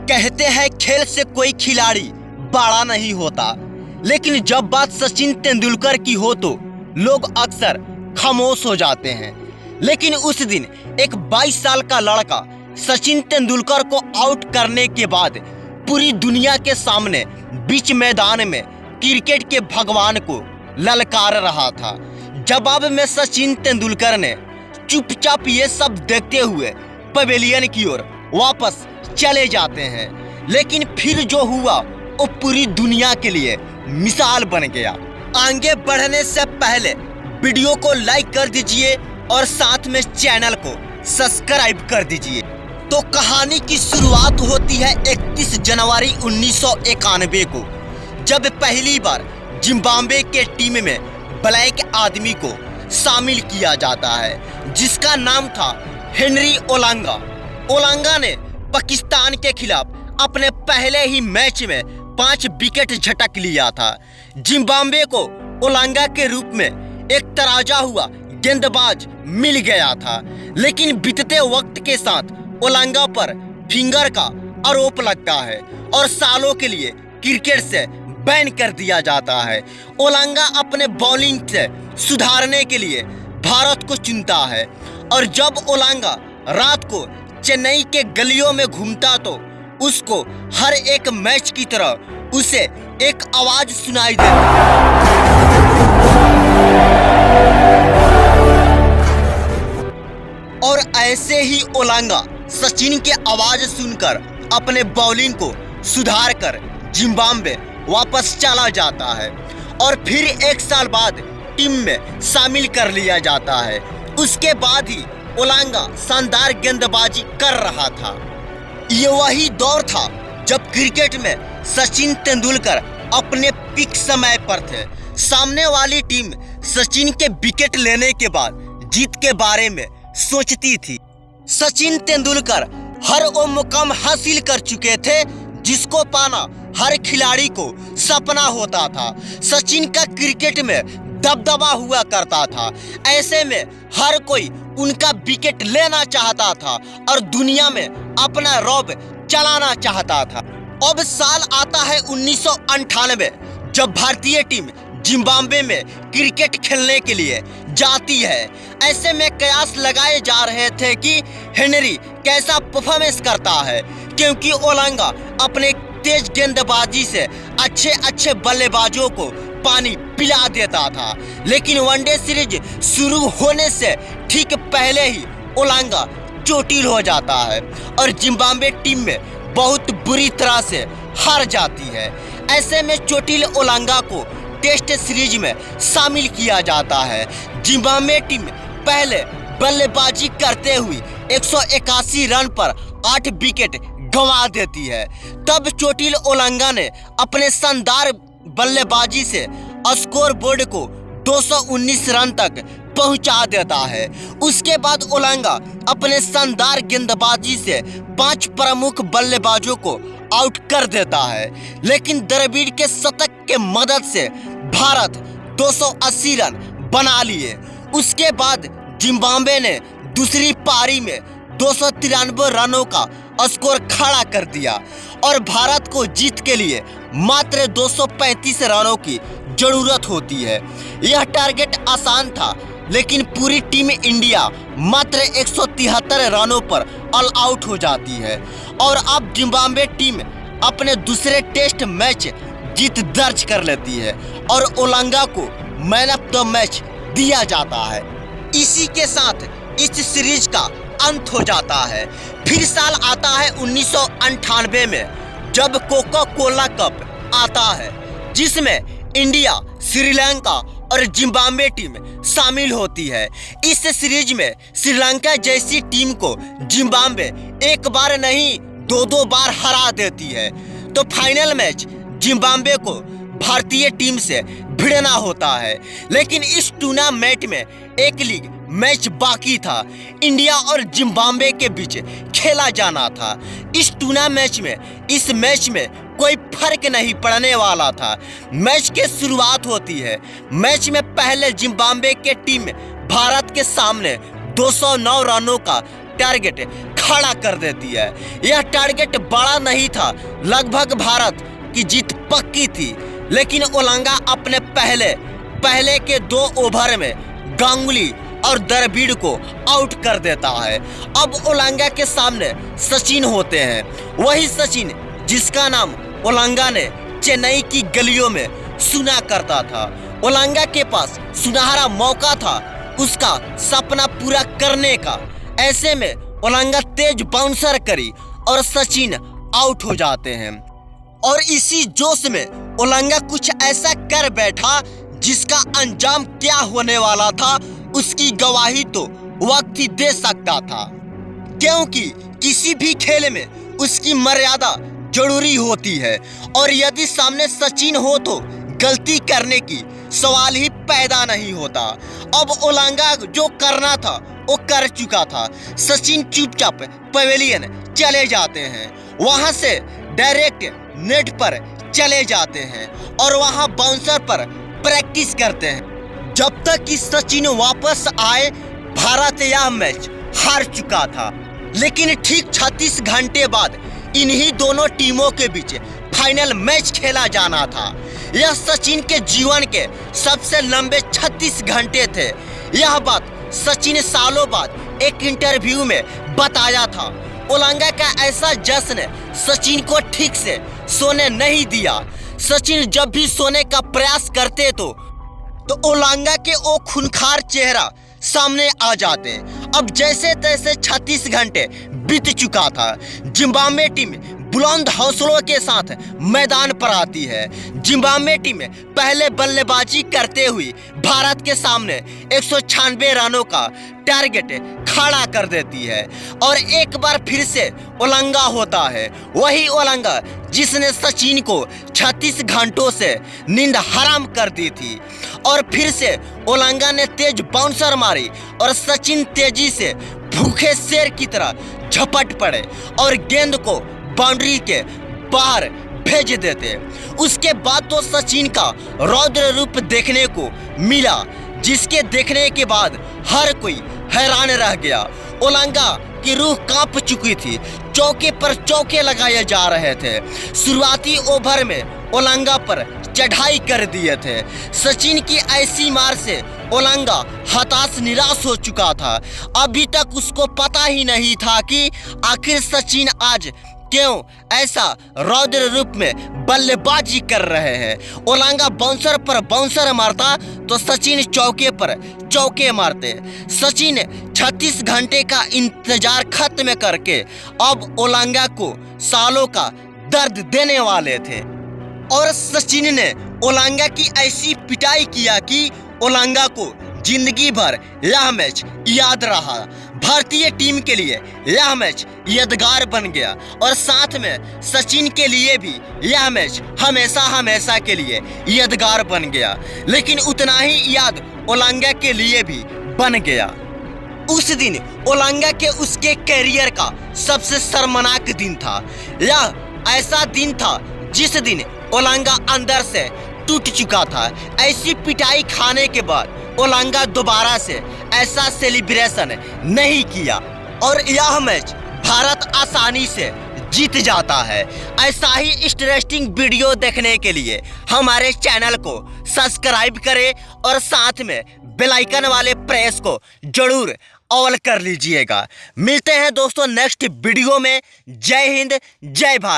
कहते हैं खेल से कोई खिलाड़ी बड़ा नहीं होता, लेकिन जब बात सचिन तेंदुलकर की हो तो लोग अक्सर खामोश हो जाते हैं। लेकिन उस दिन एक 22 साल का लड़का सचिन तेंदुलकर को आउट करने के बाद पूरी दुनिया के सामने बीच मैदान में क्रिकेट के भगवान को ललकार रहा था। जवाब में सचिन तेंदुलकर ने चुपचाप ये सब देखते हुए पवेलियन की ओर वापस चले जाते हैं। लेकिन फिर जो हुआ वो पूरी दुनिया के लिए मिसाल बन गया। आगे बढ़ने से पहले वीडियो को लाइक कर दीजिए और साथ में चैनल को सब्सक्राइब कर दीजिए। तो कहानी की शुरुआत होती है 31 जनवरी 1991 को, जब पहली बार जिम्बाब्वे के टीम में ब्लैक आदमी को शामिल किया जाता है, जिसका नाम था हेनरी ओलांगा। ओलांगा ने पाकिस्तान के खिलाफ अपने पहले ही मैच में 5 विकेट झटक लिया था। जिम्बाब्वे को ओलांगा के रूप में एक तराजा हुआ गेंदबाज मिल गया था, लेकिन बीतते वक्त के साथ ओलांगा पर फिंगर का आरोप लगता है और सालों के लिए क्रिकेट से बैन कर दिया जाता है। ओलांगा अपने बॉलिंग से सुधारने के लिए भारत को चुनता है और जब ओलांगा रात को चेन्नई के गलियों में घूमता तो उसको हर एक मैच की तरह उसे एक आवाज सुनाई देती। और ऐसे ही ओलांगा सचिन के आवाज सुनकर अपने बॉलिंग को सुधार कर जिम्बाब्वे वापस चला जाता है और फिर 1 साल बाद टीम में शामिल कर लिया जाता है। उसके बाद ही ओलांगा शानदार गेंदबाजी कर रहा था। ये वही दौर था जब क्रिकेट में सचिन तेंदुलकर अपने पीक समय पर थे। सामने वाली टीम सचिन के विकेट लेने के बाद जीत के बारे में सोचती थी। सचिन तेंदुलकर हर वो मुकाम हासिल कर चुके थे जिसको पाना हर खिलाड़ी को सपना होता था। सचिन का क्रिकेट में दबदबा हुआ करता था, ऐसे में हर कोई उनका विकेट लेना चाहता था और दुनिया में अपना रौब चलाना चाहता था। अब साल आता है 1998, जब भारतीय टीम जिम्बाब्वे में क्रिकेट खेलने के लिए जाती है। ऐसे में कयास लगाए जा रहे थे कि हेनरी कैसा परफॉर्मेंस करता है, क्योंकि ओलांगा अपने तेज गेंदबाजी से अच्छे बल्लेबाजों को पानी पिला देता था। लेकिन वनडे सीरीज शुरू होने से ठीक पहले ही ओलांगा चोटिल हो जाता है और जिम्बाब्वे टीम में बहुत बुरी तरह से हार जाती है। ऐसे में चोटिल ओलांगा को टेस्ट सीरीज में शामिल किया जाता है। जिम्बाब्वे टीम पहले बल्लेबाजी करते हुए 181 रन पर 8 विकेट गंवा देती है। तब चोटिल ओलांगा ने अपने शानदार बल्लेबाजी से स्कोर बोर्ड को 219 रन तक पहुंचा देता है। उसके बाद ओलांगा अपने शानदार गेंदबाजी से 5 प्रमुख बल्लेबाजों को आउट कर देता है, लेकिन द्रविड़ के शतक के मदद से भारत 280 रन बना लिए। उसके बाद जिम्बाब्वे ने दूसरी पारी में 293 रनों का स्कोर खड़ा कर दिया और भारत को जीत के लिए मात्र 235 रनों की जरूरत होती है। यह टारगेट आसान था, लेकिन पूरी टीम इंडिया मात्र 173 रनों पर ऑल आउट हो जाती है और अब जिम्बाब्वे टीम अपने दूसरे टेस्ट मैच जीत दर्ज कर लेती है और ओलांगा को मैन ऑफ द मैच दिया जाता है। इसी के साथ इस सीरीज का अंत हो जाता है। फिर साल आता है 1998 में, जब कोका कोला कप आता है, जिसमें इंडिया, श्रीलंका और जिम्बाब्वे टीम शामिल होती है। इस सीरीज में श्रीलंका जैसी टीम को जिम्बाब्वे एक बार नहीं 2 बार हरा देती है। तो फाइनल मैच जिम्बाब्वे को भारतीय टीम से भिड़ना होता है, लेकिन इस टूर्नामेंट में एक लीग मैच बाकी था। इंडिया और जिम्बाब्वे के बीच खेला जाना था। इस मैच में कोई फर्क नहीं पड़ने वाला था। मैच की शुरुआत होती है। मैच में पहले जिम्बाब्वे के टीम भारत के सामने 209 रनों का टारगेट खड़ा कर देती है। यह टारगेट बड़ा नहीं था, लगभग भारत की जीत पक्की थी, लेकिन ओलांगा अपने पहले के 2 ओवर में गांगुली और द्रविड़ को आउट कर देता है। अब ओलांगा के सामने सचिन होते हैं, वही सचिन जिसका नाम ओलांगा ने चेन्नई की गलियों में सुना करता था। ओलांगा के पास सुनहरा मौका था उसका सपना पूरा करने का। ऐसे में ओलांगा तेज बाउंसर करी और सचिन आउट हो जाते हैं। और इसी जोश में ओलांगा कुछ ऐसा कर बैठा जिसका अंजाम क्या होने वाला था उसकी गवाही तो वक्त ही दे सकता था, क्योंकि किसी भी खेल में उसकी मर्यादा जरूरी होती है और यदि सामने सचिन हो तो गलती करने की सवाल ही पैदा नहीं होता। अब ओलांगा जो करना था वो कर चुका था। सचिन चुपचाप पवेलियन चले जाते हैं, वहां से डायरेक्ट नेट पर चले जाते हैं और वहां बाउंसर पर प्रैक्टिस करते हैं। जब तक कि सचिन वापस आए भारत यह मैच हार चुका था, लेकिन ठीक 36 घंटे बाद इन्हीं दोनों टीमों के बीच फाइनल मैच खेला जाना था। यह सचिन के जीवन के सबसे लंबे 36 घंटे थे। यह बात सचिन सालों बाद एक इंटरव्यू में बताया था। ओलांगा का ऐसा जश्न सचिन को ठीक से सोने नहीं दिया। सचिन जब भी सोने का प्रयास करते तो ओलांगा के वो खूंखार चेहरा सामने आ जाते। अब जैसे तैसे 36 घंटे बीत चुका था। जिम्बाब्वे टीम बुलंद हौसलों के साथ मैदान पर आती है। जिम्बाब्वे टीम पहले बल्लेबाजी करते हुए भारत के सामने 196 रनों का टारगेट खड़ा कर देती है और एक बार फिर से ओलांगा होता है, वही ओलांगा जिसने सचिन को 36 घंटों से नींद हराम कर दी थी। और फिर से ओलांगा ने तेज बाउंसर मारी और सचिन तेजी से भूखे शेर की तरह झपट पड़े और गेंद को बाउंड्री के बाहर भेज देते। उसके बाद तो सचिन का रौद्र रूप देखने को मिला, जिसके देखने के बाद हर कोई हैरान रह गया। ओलांगा की रूह कांप चुकी थी, चौके पर चौके लगाए जा रहे थे। शुरुआती ओवर में ओलांगा पर चढ़ाई कर दिए थे। सचिन की ऐसी मार से ओलांगा हताश निराश हो चुका था। अभी तक उसको पता ही नहीं था कि आखिर सचिन आज क्यों ऐसा रौद्र रूप में बल्लेबाजी कर रहे हैं। ओलांगा बाउंसर पर बाउंसर मारता तो सचिन चौके पर चौके मारते। सचिन 36 घंटे का इंतजार खत्म करके अब ओलांगा को सालों का दर्द देने वाले थे और सचिन ने ओलांगा की ऐसी पिटाई किया कि ओलांगा को जिंदगी भर यह मैच याद रहा। भारतीय टीम के लिए यह मैच यादगार बन गया और साथ में सचिन के लिए भी यह मैच हमेशा हमेशा के लिए यादगार बन गया। लेकिन उतना ही याद ओलांगा के लिए भी बन गया। उस दिन ओलांगा के उसके कैरियर का सबसे शर्मनाक दिन था। यह ऐसा दिन था जिस दिन ओलांगा अंदर से टूट चुका था। ऐसी पिटाई खाने के बाद ओलांगा दोबारा से ऐसा सेलिब्रेशन नहीं किया और यह मैच भारत आसानी से जीत जाता है। ऐसा ही इंटरेस्टिंग वीडियो देखने के लिए हमारे चैनल को सब्सक्राइब करें और साथ में बेल आइकन वाले प्रेस को जरूर ऑल कर लीजिएगा। मिलते हैं दोस्तों नेक्स्ट वीडियो में। जय हिंद, जय भारत।